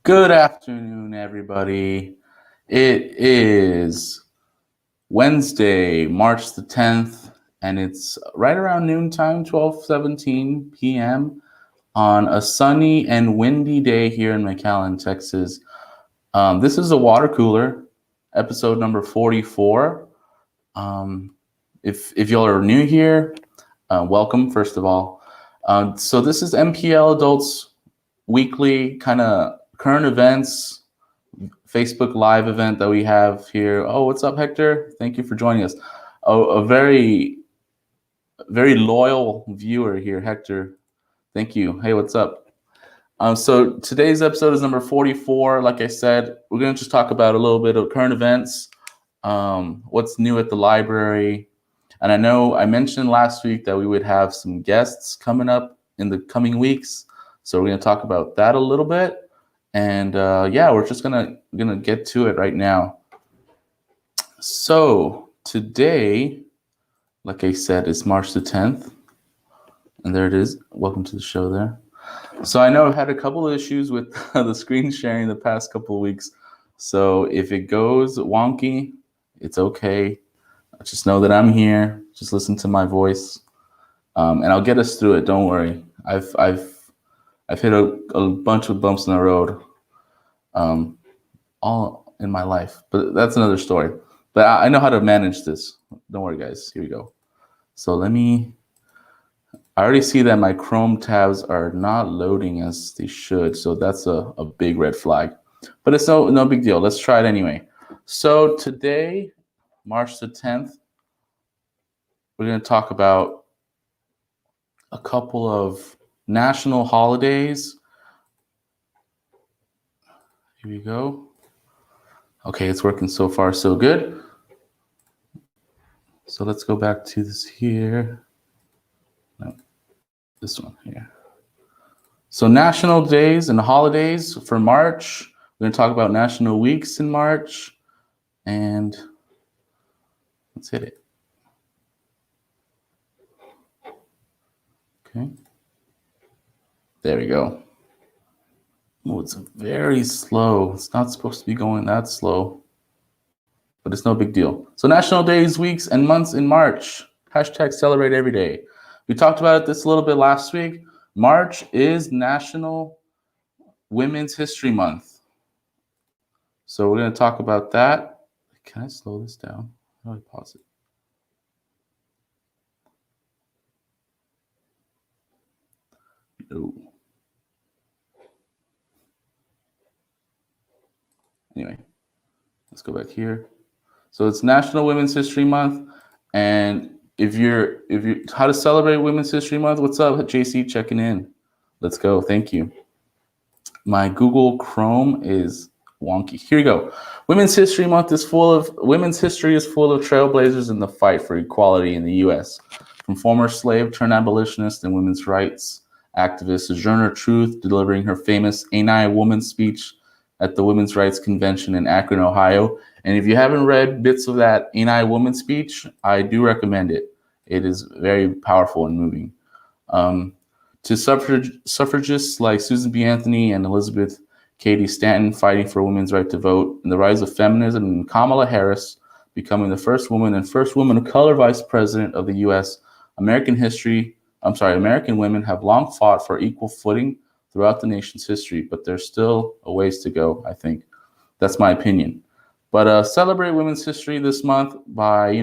Good afternoon, everybody. It is Wednesday, March the 10th, and it's right around noontime, 12:17 p.m. on a sunny and windy day here in McAllen, Texas. This is a water cooler, episode number 44. If y'all are new here, welcome, first of all. So this is MPL Adults Weekly kind of current events Facebook Live event that we have here. Oh, what's up, Hector? Thank you for joining us. A very, very loyal viewer here, Hector. Thank you. Hey, what's up? So today's episode is number 44. Like I said, we're going to just talk about a little bit of current events, what's new at the library. And I know I mentioned last week that we would have some guests coming up in the coming weeks. So we're going to talk about that a little bit. And we're just gonna get to it right now. So today, like I said, is March the 10th. And there it is. Welcome to the show there. So I know I've had a couple of issues with the screen sharing the past couple of weeks. So if it goes wonky, it's okay. Just know that I'm here. Just listen to my voice. And I'll get us through it. Don't worry. I've hit a bunch of bumps in the road all in my life, but that's another story. But I know how to manage this. Don't worry, guys. Here we go. So I already see that my Chrome tabs are not loading as they should. So that's a big red flag. But it's no big deal. Let's try it anyway. So today, March the 10th, we're going to talk about a couple of national holidays. Here we go. Okay, it's working so far, so good. So let's go back to this here. No, this one here. So national days and holidays for March. We're going to talk about national weeks in March. And let's hit it. Okay. There we go. Oh, it's very slow. It's not supposed to be going that slow, but it's no big deal. So national days, weeks, and months in March. Hashtag celebrate every day. We talked about this a little bit last week. March is National Women's History Month. So we're going to talk about that. Can I slow this down? How do I pause it? No. Anyway, let's go back here. So it's National Women's History Month. And if you're how to celebrate Women's History Month, what's up, JC, checking in. Let's go. Thank you. My Google Chrome is wonky. Here we go. Women's History Month is women's history is full of trailblazers in the fight for equality in the US. From former slave turned abolitionist and women's rights activist Sojourner Truth delivering her famous Ain't I a Woman speech at the Women's Rights Convention in Akron, Ohio. And if you haven't read bits of that Ain't I a Woman speech, I do recommend it. It is very powerful and moving. To suffragists like Susan B. Anthony and Elizabeth Cady Stanton fighting for women's right to vote, and the rise of feminism, and Kamala Harris becoming the first woman of color vice president of the U.S. American women have long fought for equal footing throughout the nation's history, but there's still a ways to go, I think. That's my opinion. But celebrate women's history this month by,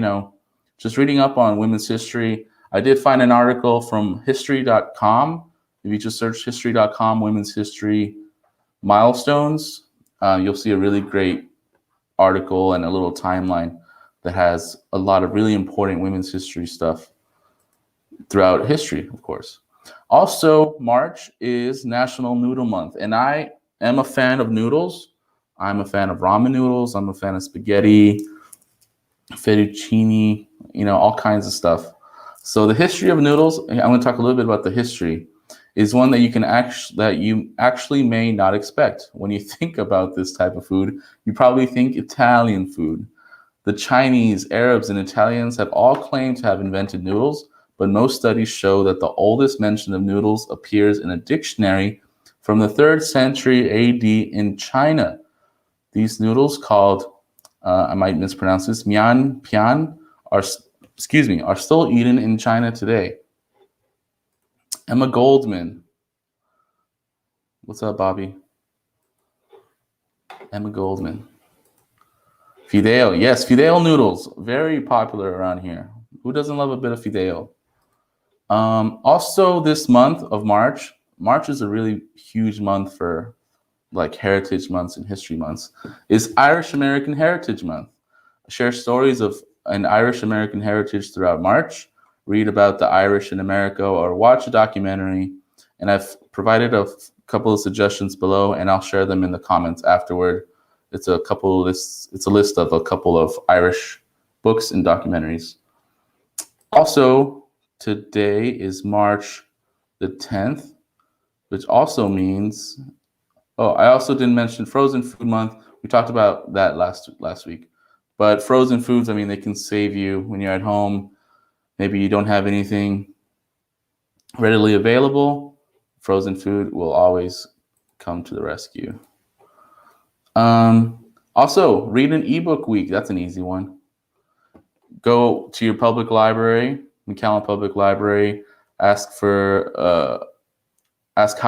just reading up on women's history. I did find an article from history.com. If you just search history.com, women's history milestones, you'll see a really great article and a little timeline that has a lot of really important women's history stuff throughout history, of course. Also, March is National Noodle Month, and I am a fan of noodles. I'm a fan of ramen noodles. I'm a fan of spaghetti, fettuccine, all kinds of stuff. So the history of noodles, I'm going to talk a little bit about the history, is one that you actually may not expect. When you think about this type of food, you probably think Italian food. The Chinese, Arabs, and Italians have all claimed to have invented noodles, but most studies show that the oldest mention of noodles appears in a dictionary from the 3rd century AD in China. These noodles, called, I might mispronounce this, mian pian, are still eaten in China today. Emma Goldman. What's up, Bobby? Emma Goldman. Fideo. Yes, Fideo noodles. Very popular around here. Who doesn't love a bit of Fideo? Also, this month of March is a really huge month for like heritage months and history months, is Irish American Heritage Month. Share stories of an Irish American heritage throughout March, read about the Irish in America, or watch a documentary. And I've provided a couple of suggestions below, and I'll share them in the comments afterward. It's a list of a couple of Irish books and documentaries. Also, today is March the 10th, which also means, I also didn't mention Frozen Food Month. We talked about that last week. But frozen foods, I mean, they can save you when you're at home. Maybe you don't have anything readily available. Frozen food will always come to the rescue. Also, read an ebook week. That's an easy one. Go to your public library, McAllen Public Library, ask how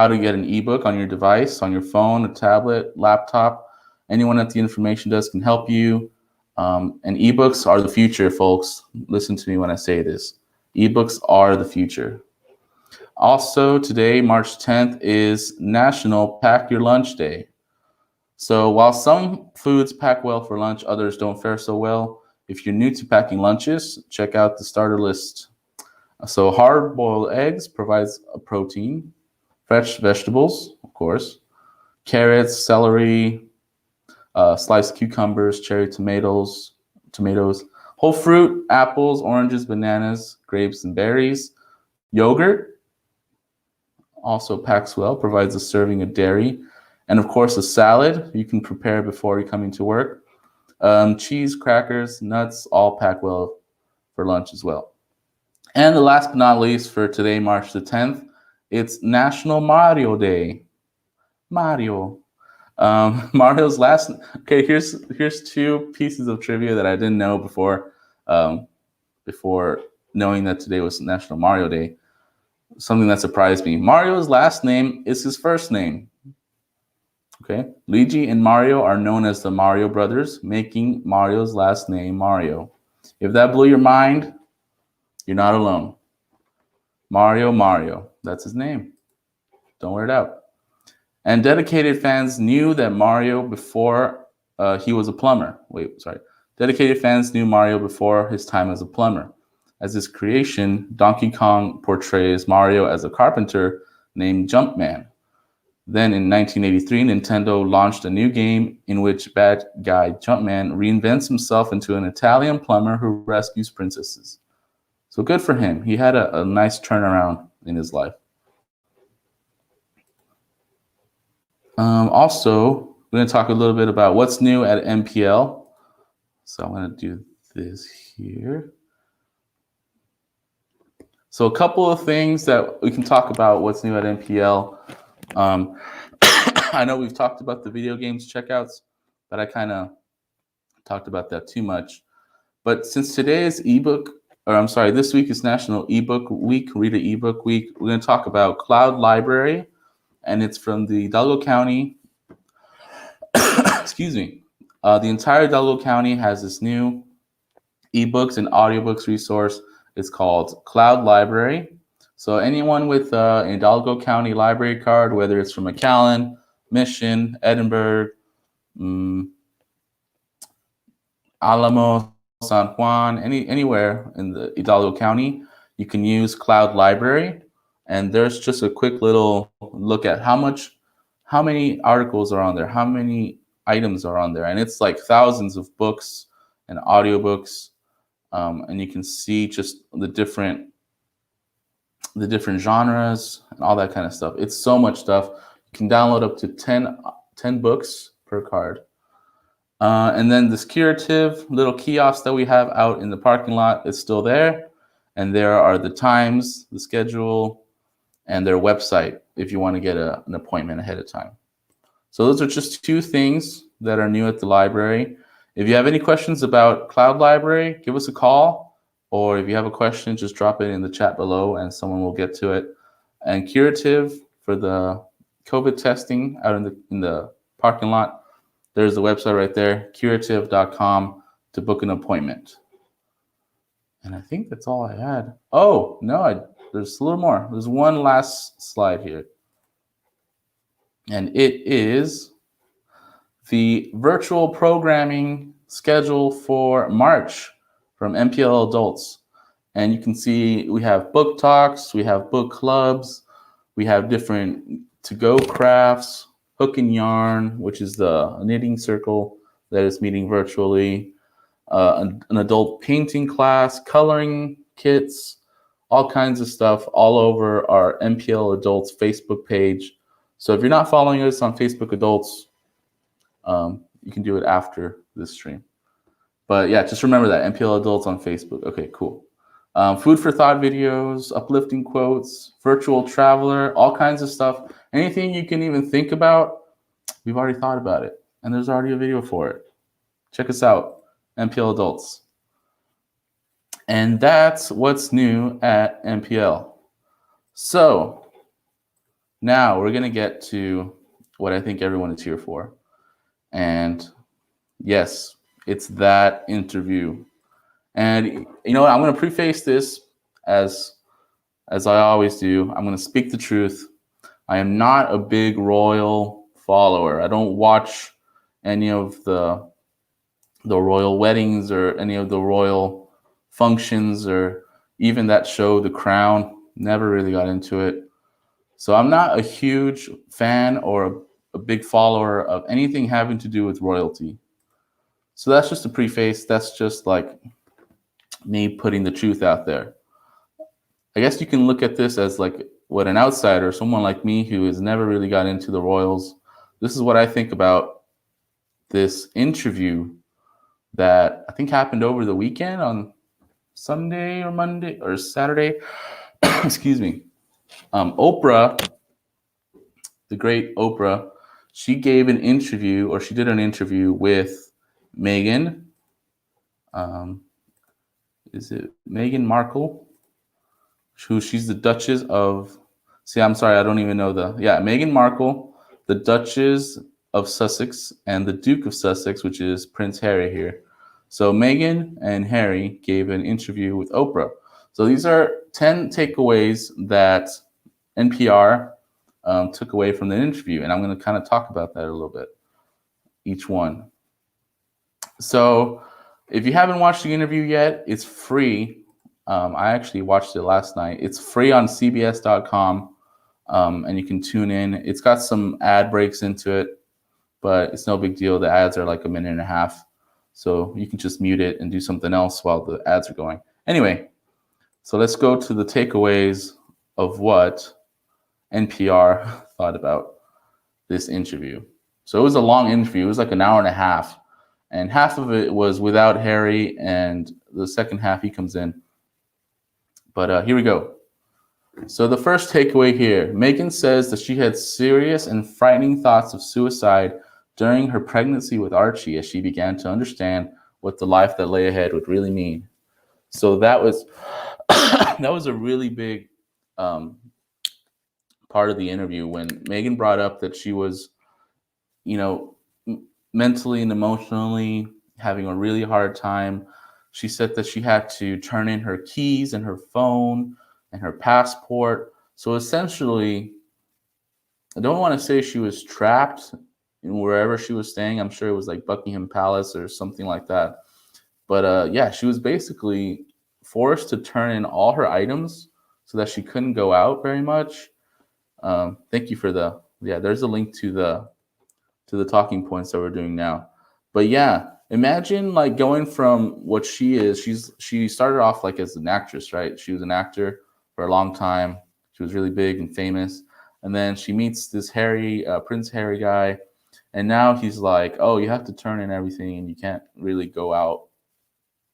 to get an ebook on your device, on your phone, a tablet, laptop. Anyone at the information desk can help you. And ebooks are the future, folks. Listen to me when I say this. Ebooks are the future. Also, today, March 10th, is National Pack Your Lunch Day. So while some foods pack well for lunch, others don't fare so well. If you're new to packing lunches, check out the starter list. So hard-boiled eggs provides a protein. Fresh vegetables, of course. Carrots, celery, sliced cucumbers, cherry tomatoes, whole fruit, apples, oranges, bananas, grapes, and berries. Yogurt also packs well, provides a serving of dairy. And of course, a salad you can prepare before you come into work. Cheese, crackers, nuts, all pack well for lunch as well. And the last but not least, for today, March the 10th, it's National Mario Day. Mario. Mario's last. Okay, here's two pieces of trivia that I didn't know before knowing that today was National Mario Day. Something that surprised me. Mario's last name is his first name. Okay, Luigi and Mario are known as the Mario brothers, making Mario's last name Mario. If that blew your mind, you're not alone. Mario, that's his name. Don't wear it out. And dedicated fans knew that Mario before he was a plumber. Dedicated fans knew Mario before his time as a plumber. As his creation, Donkey Kong portrays Mario as a carpenter named Jumpman. Then in 1983, Nintendo launched a new game in which bad guy Jumpman reinvents himself into an Italian plumber who rescues princesses. So good for him. He had a nice turnaround in his life. Also, we're going to talk a little bit about what's new at MPL. So I'm going to do this here. So a couple of things that we can talk about what's new at MPL. I know we've talked about the video games checkouts, but I kind of talked about that too much. But since today is this week is National Ebook Week, Read an Ebook Week, we're going to talk about Cloud Library, and it's from the Hidalgo County. Excuse me. The entire Hidalgo County has this new ebooks and audiobooks resource. It's called Cloud Library. So anyone with an Hidalgo County library card, whether it's from McAllen, Mission, Edinburgh, Alamo, San Juan, anywhere in the Hidalgo County, you can use Cloud Library. And there's just a quick little look at how many articles are on there, how many items are on there. And it's like thousands of books and audiobooks. And you can see just the different genres and all that kind of stuff. It's so much stuff. You can download up to 10 books per card. And then this curative little kiosk that we have out in the parking lot is still there. And there are the times, the schedule, and their website if you want to get an appointment ahead of time. So those are just two things that are new at the library. If you have any questions about Cloud Library, give us a call, or if you have a question, just drop it in the chat below and someone will get to it. And Curative for the COVID testing out in the parking lot, there's the website right there, curative.com, to book an appointment. And I think that's all I had. Oh, no, there's a little more. There's one last slide here. And it is the virtual programming schedule for March from MPL Adults. And you can see we have book talks, we have book clubs, we have different to-go crafts, hook and yarn, which is the knitting circle that is meeting virtually, an adult painting class, coloring kits, all kinds of stuff all over our MPL Adults Facebook page. So if you're not following us on Facebook Adults, you can do it after this stream. But yeah, just remember that, MPL Adults on Facebook. Okay, cool. Food for thought videos, uplifting quotes, virtual traveler, all kinds of stuff. Anything you can even think about, we've already thought about it. And there's already a video for it. Check us out, MPL Adults. And that's what's new at MPL. So now we're going to get to what I think everyone is here for. And yes, it's that interview. And you know what? I'm going to preface this as I always do. I'm going to speak the truth. I am not a big royal follower. I don't watch any of the royal weddings or any of the royal functions or even that show, The Crown. Never really got into it. So I'm not a huge fan or a big follower of anything having to do with royalty. So that's just a preface. That's just like me putting the truth out there. I guess you can look at this as like what an outsider, someone like me who has never really got into the royals, this is what I think about this interview that I think happened over the weekend on Sunday or Monday or Saturday. Excuse me. Oprah, the great Oprah, she gave an interview, or she did an interview with Meghan. Is it Meghan Markle? She's the Duchess of, I'm sorry, I don't even know Meghan Markle, the Duchess of Sussex, and the Duke of Sussex, which is Prince Harry here. So Meghan and Harry gave an interview with Oprah. So these are 10 takeaways that NPR took away from the interview, and I'm going to kind of talk about that a little bit, each one. So if you haven't watched the interview yet, it's free. I actually watched it last night. It's free on cbs.com, and you can tune in. It's got some ad breaks into it, but it's no big deal. The ads are like a minute and a half, so you can just mute it and do something else while the ads are going. Anyway, so let's go to the takeaways of what NPR thought about this interview. So it was a long interview. It was like an hour and a half, and half of it was without Harry, and the second half he comes in. But here we go. So the first takeaway here, Meghan says that she had serious and frightening thoughts of suicide during her pregnancy with Archie as she began to understand what the life that lay ahead would really mean. So that was that was a really big part of the interview when Meghan brought up that she was, mentally and emotionally having a really hard time. She said that she had to turn in her keys and her phone and her passport. So essentially, I don't want to say she was trapped in wherever she was staying. I'm sure it was like Buckingham Palace or something like that. But yeah, she was basically forced to turn in all her items so that she couldn't go out very much. Thank you for there's a link to the talking points that we're doing now. But yeah, imagine like going from what she is. She started off like as an actress, right? She was an actor for a long time. She was really big and famous. And then she meets this Prince Harry guy. And now he's like, oh, you have to turn in everything and you can't really go out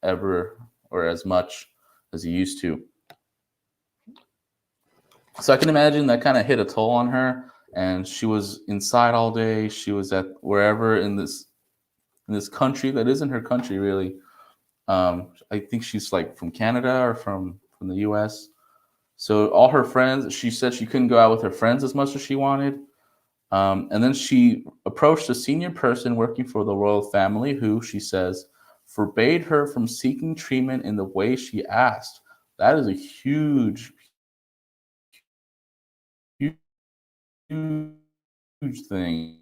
ever or as much as you used to. So I can imagine that kind of hit a toll on her, and she was inside all day. She was at wherever in this country that isn't her country really. I think she's like from Canada or from the U.S. So all her friends, she said she couldn't go out with her friends as much as she wanted. And then she approached a senior person working for the royal family who, she says, forbade her from seeking treatment in the way she asked. That is a huge thing.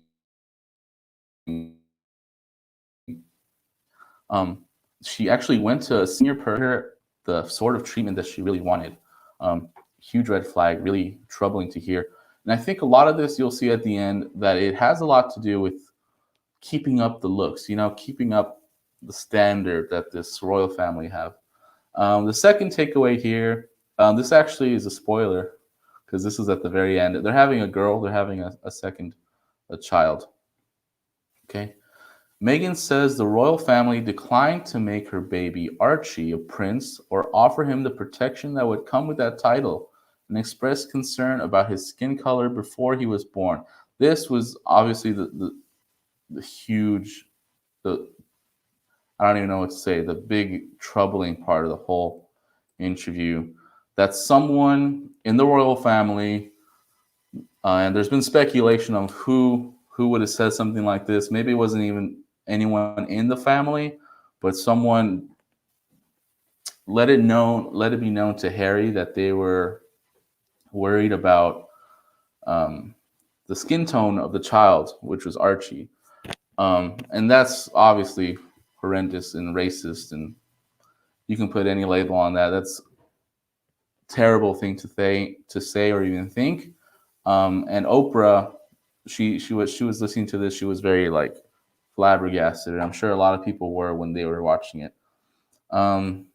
Um, she actually went to a senior person, the sort of treatment that she really wanted. Um, Huge red flag, really troubling to hear. And I think a lot of this you'll see at the end that it has a lot to do with keeping up the looks, keeping up the standard that this royal family have. The second takeaway here, this actually is a spoiler because this is at the very end. They're having a girl, they're having a child. Okay. Meghan says the royal family declined to make her baby Archie a prince or offer him the protection that would come with that title and expressed concern about his skin color before he was born. This was obviously the huge, the I don't even know what to say, the big troubling part of the whole interview. That someone in the royal family, and there's been speculation of who would have said something like this. Maybe it wasn't even anyone in the family, but someone let it be known to Harry that they were worried about um, the skin tone of the child, which was Archie. And that's obviously horrendous and racist, and you can put any label on that. That's a terrible thing to say or even think. And Oprah, she was listening to this. She was very like flabbergasted, and I'm sure a lot of people were when they were watching it. Um,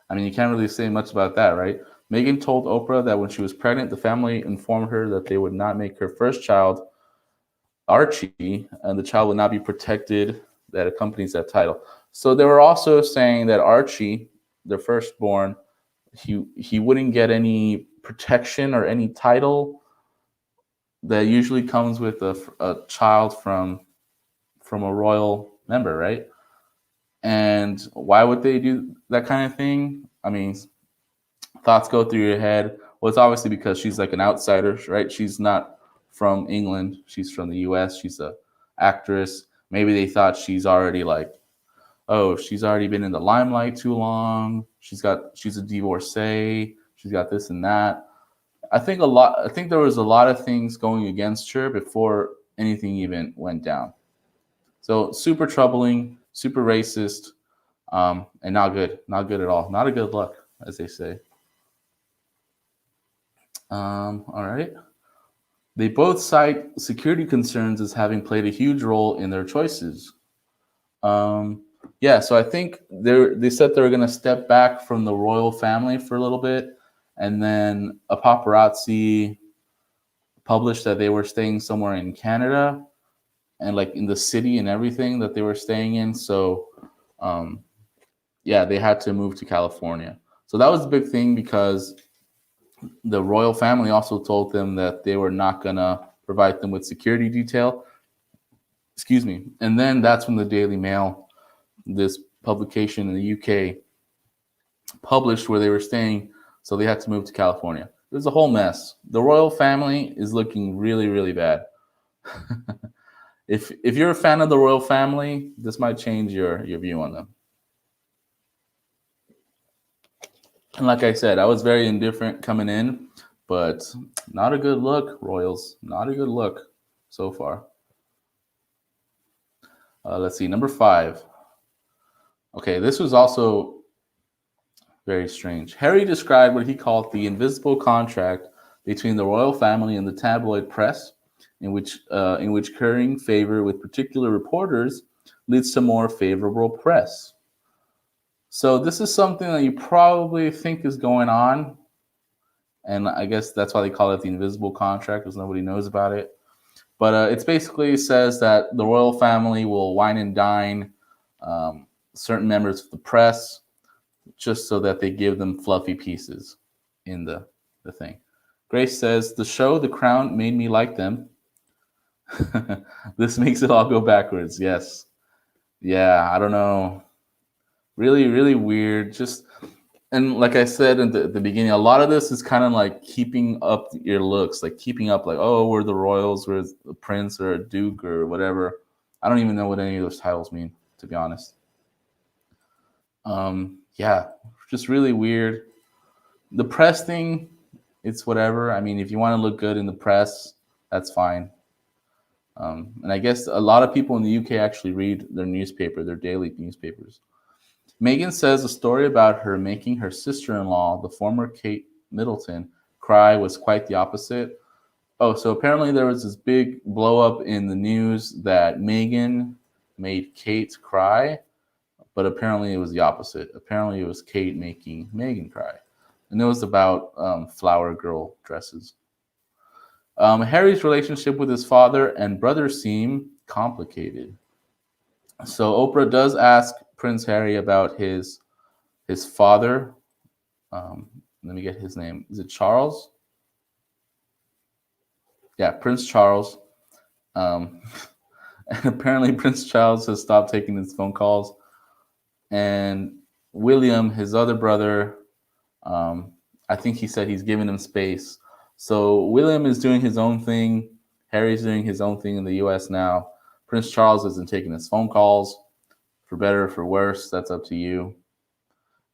I mean, you can't really say much about that, right? Meghan told Oprah that when she was pregnant, the family informed her that they would not make her first child Archie, and the child would not be protected that accompanies that title. So they were also saying that Archie, their firstborn, he wouldn't get any protection or any title that usually comes with a child from a royal member, right? And why would they do that kind of thing? I mean, thoughts go through your head. Well, it's obviously because she's like an outsider, right? She's not from England. She's from the U.S. She's a actress. Maybe they thought she's already like, oh, she's already been in the limelight too long. She's a divorcee. She's got this and that. I think there was a lot of things going against her before anything even went down. So super troubling, super racist, and not good at all. Not a good look, as they say. All right. They both cite security concerns as having played a huge role in their choices. Um, yeah, so I think they said they were going to step back from the royal family for a little bit, and then a paparazzi published that they were staying somewhere in Canada and like in the city and everything that they were staying in. So, um, yeah, they had to move to California. So that was the big thing because the royal family also told them that they were not gonna provide them with security detail. Excuse me. And then that's when the Daily Mail, this publication in the UK, published where they were staying. So they had to move to California. It was a whole mess. The royal family is looking really, really bad. If you're a fan of the royal family, this might change your view on them. And like I said, I was very indifferent coming in, but not a good look, Royals. Not a good look so far. Let's see, number 5. Okay, this was also very strange. Harry described what he called the invisible contract between the royal family and the tabloid press, in which currying favor with particular reporters leads to more favorable press. So this is something that you probably think is going on, and I guess that's why they call it the invisible contract, because nobody knows about it. But it basically says that the royal family will wine and dine certain members of the press just so that they give them fluffy pieces in the thing. Grace says, the show The Crown made me like them. This makes it all go backwards. Yes. Yeah, I don't know. Really, really weird. Just, and like I said in the beginning, a lot of this is kind of like keeping up your looks, like keeping up, like, oh, we're the royals, we're a prince or a duke or whatever. I don't even know what any of those titles mean, to be honest. Yeah, just really weird. The press thing, it's whatever. I mean, if you want to look good in the press, that's fine. And I guess a lot of people in the UK actually read their newspaper, their daily newspapers. Meghan says a story about her making her sister-in-law, the former Kate Middleton, cry was quite the opposite. Oh, so apparently there was this big blow up in the news that Meghan made Kate cry, but apparently it was the opposite. Apparently it was Kate making Meghan cry. And it was about flower girl dresses. Harry's relationship with his father and brother seem complicated. So Oprah does ask Prince Harry about his father. Let me get his name. Is it Charles? Yeah, Prince Charles. Um, and apparently Prince Charles has stopped taking his phone calls. And William, his other brother, I think he said he's giving him space. So William is doing his own thing. Harry's doing his own thing in the U.S. now. Prince Charles isn't taking his phone calls. For better or for worse, that's up to you.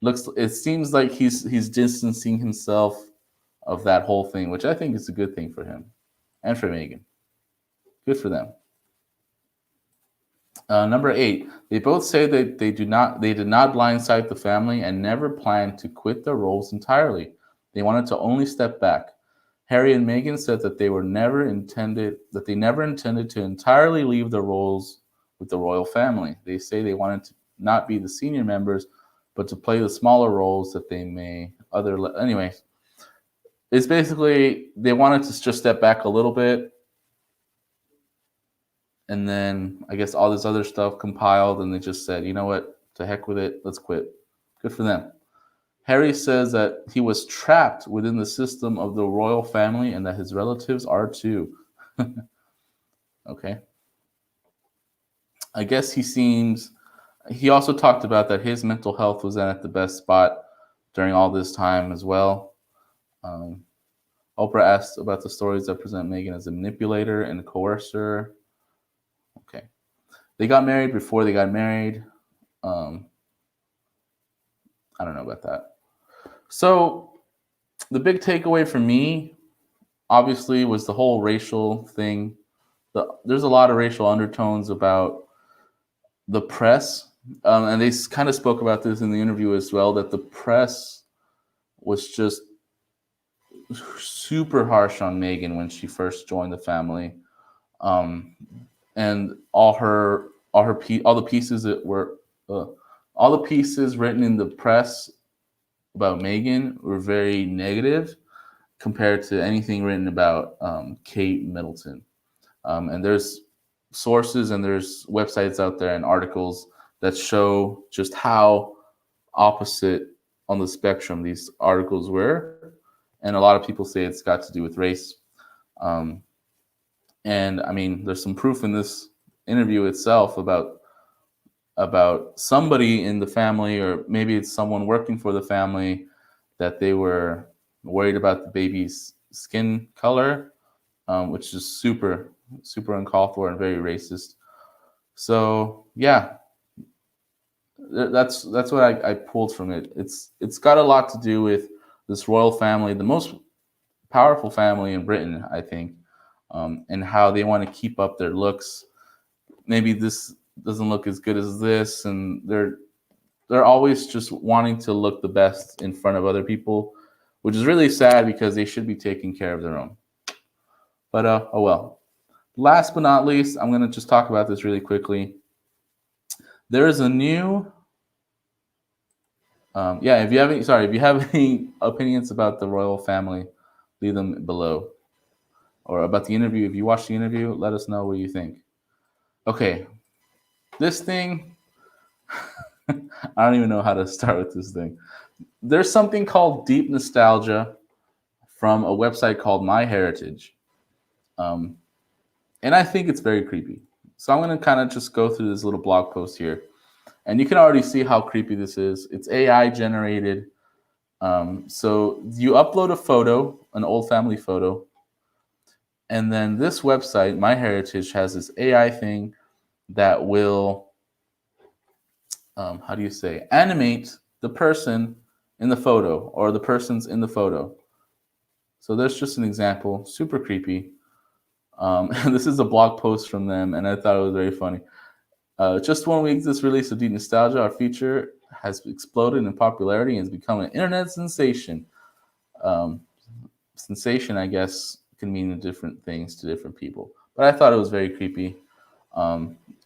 It seems like he's distancing himself of that whole thing, which I think is a good thing for him and for Meghan. Good for them. Number 8, they both say that they did not blindside the family and never planned to quit their roles entirely. They wanted to only step back. Harry and Meghan said that they never intended to entirely leave their roles with the royal family. They say they wanted to not be the senior members, but to play the smaller roles that they may anyway. It's basically they wanted to just step back a little bit, and then I guess all this other stuff compiled, and they just said, you know what, to heck with it, let's quit. Good for them. Harry says that he was trapped within the system of the royal family and that his relatives are too. Okay. I guess he also talked about that his mental health was at the best spot during all this time as well. Oprah asked about the stories that present Meghan as a manipulator and a coercer. Okay. They got married before they got married. I don't know about that. So the big takeaway for me, obviously, was the whole racial thing. There's a lot of racial undertones about the press, and they kind of spoke about this in the interview as well, that the press was just super harsh on Meghan when she first joined the family, and all the pieces that were all the pieces written in the press about Meghan were very negative compared to anything written about Kate Middleton. And there's sources and there's websites out there and articles that show just how opposite on the spectrum these articles were. And a lot of people say it's got to do with race. And I mean, there's some proof in this interview itself about somebody in the family, or maybe it's someone working for the family, that they were worried about the baby's skin color, which is super uncalled for and very racist. So yeah, that's what I pulled from it. It's got a lot to do with this royal family, the most powerful family in Britain, I think, and how they want to keep up their looks. Maybe this doesn't look as good as this, and they're always just wanting to look the best in front of other people, which is really sad because they should be taking care of their own. But oh well. Last but not least, I'm going to just talk about this really quickly. There is a new if you have any opinions about the royal family, leave them below. Or about the interview, if you watched the interview, let us know what you think. Okay, this thing, I don't even know how to start with this thing. There's something called deep nostalgia from a website called MyHeritage. And I think it's very creepy. So I'm going to kind of just go through this little blog post here. And you can already see how creepy this is. It's AI generated. So you upload a photo, an old family photo, and then this website, MyHeritage, has this AI thing that will, how do you say, animate the person in the photo or the persons in the photo. So there's just an example, super creepy. And this is a blog post from them, and I thought it was very funny. Just 1 week this release of Deep Nostalgia, our feature has exploded in popularity and has become an internet sensation. Sensation, I guess, can mean different things to different people. But I thought it was very creepy.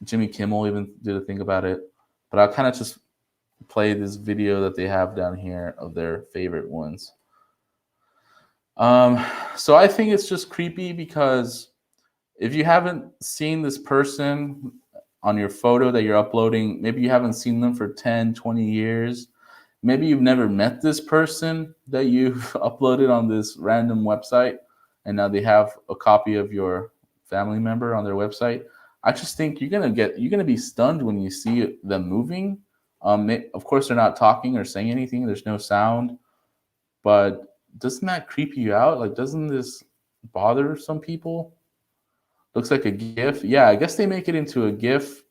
Jimmy Kimmel even did a thing about it. But I'll kind of just play this video that they have down here of their favorite ones. So I think it's just creepy because if you haven't seen this person on your photo that you're uploading, maybe you haven't seen them for 10, 20 years. Maybe you've never met this person that you've uploaded on this random website, and now they have a copy of your family member on their website. I just think you're gonna be stunned when you see them moving. Of course, they're not talking or saying anything. There's no sound, but doesn't that creep you out? Like, doesn't this bother some people? Looks like a GIF. Yeah, I guess they make it into a GIF.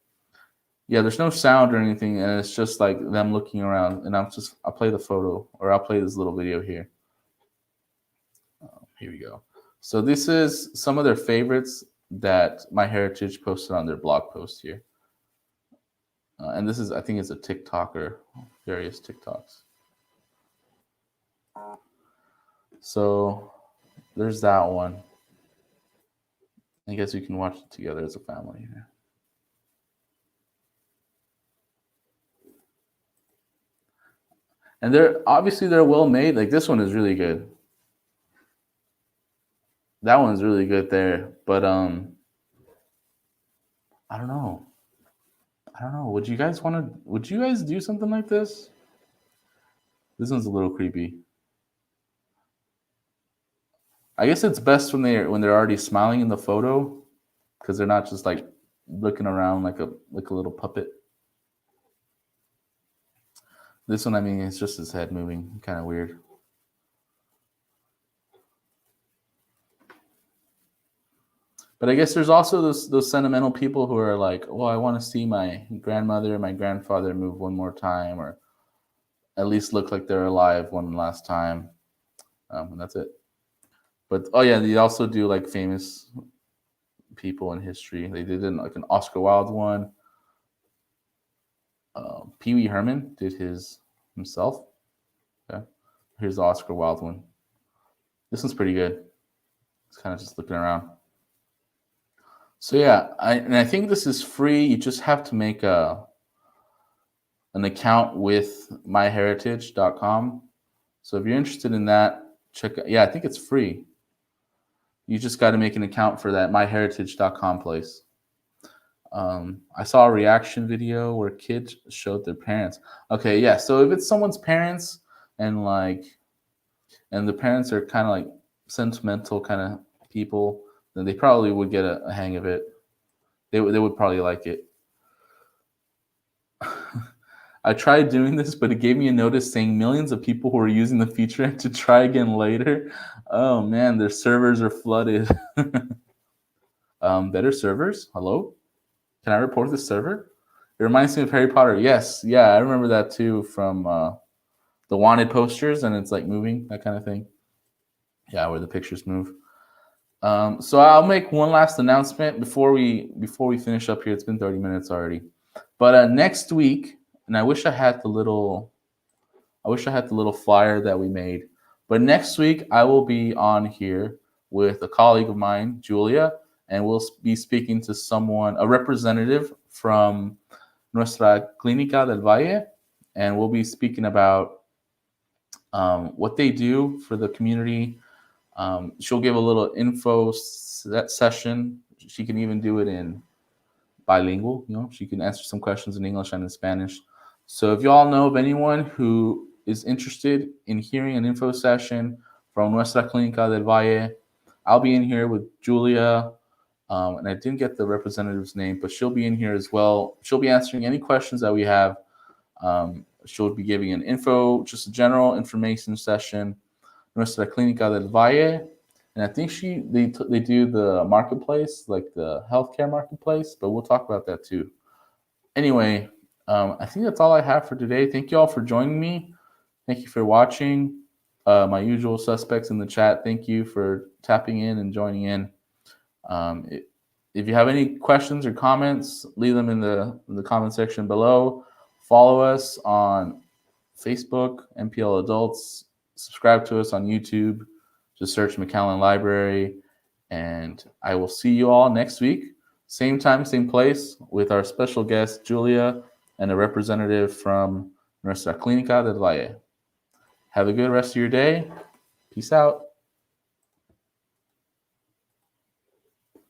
Yeah, there's no sound or anything, and it's just like them looking around. And I'll play the photo, or I'll play this little video here. Here we go. So this is some of their favorites that MyHeritage posted on their blog post here. And this is, I think it's a TikToker, various TikToks. So there's that one. I guess we can watch it together as a family here. And they're well made. Like, this one is really good. That one's really good there. But I don't know. Would you guys do something like this? This one's a little creepy. I guess it's best when they're already smiling in the photo, because they're not just like looking around like a little puppet. This one, I mean, it's just his head moving, kind of weird. But I guess there's also those sentimental people who are like, well, I want to see my grandmother and my grandfather move one more time, or at least look like they're alive one last time. And that's it. But oh yeah, they also do like famous people in history. They did like an Oscar Wilde one. Pee Wee Herman did his himself. Okay. Here's the Oscar Wilde one. This one's pretty good. It's kind of just looking around. So yeah, I think this is free. You just have to make an account with myheritage.com. So if you're interested in that, check it. Yeah, I think it's free. You just got to make an account for that myheritage.com place. I saw a reaction video where kids showed their parents. Okay, yeah. So if it's someone's parents and the parents are kind of like sentimental kind of people, then they probably would get a hang of it. They would probably like it. I tried doing this, but it gave me a notice saying millions of people who are using the feature to try again later. Oh man, their servers are flooded. Better servers? Hello? Can I report this server? It reminds me of Harry Potter. Yes, yeah, I remember that too from the wanted posters, and it's like moving, that kind of thing. Yeah, where the pictures move. So I'll make one last announcement before we finish up here. It's been 30 minutes already. But next week, and I wish I had the little flyer that we made. But next week I will be on here with a colleague of mine, Julia, and we'll be speaking to a representative from Nuestra Clínica del Valle, and we'll be speaking about what they do for the community. She'll give a little info session. She can even do it in bilingual. She can answer some questions in English and in Spanish. So if y'all know of anyone who is interested in hearing an info session from Nuestra Clínica del Valle. I'll be in here with Julia, and I didn't get the representative's name, but she'll be in here as well. She'll be answering any questions that we have. She'll be giving an info, just a general information session. Nuestra Clínica del Valle, and I think they do the marketplace, like the healthcare marketplace, but we'll talk about that too. Anyway, I think that's all I have for today. Thank you all for joining me. Thank you for watching. My usual suspects in the chat, thank you for tapping in and joining in. If you have any questions or comments, leave them in the comment section below. Follow us on Facebook, MPL Adults. Subscribe to us on YouTube. Just search McAllen Library. And I will see you all next week. Same time, same place, with our special guest, Julia, and a representative from Nuestra Clínica del Valle. Have a good rest of your day. Peace out.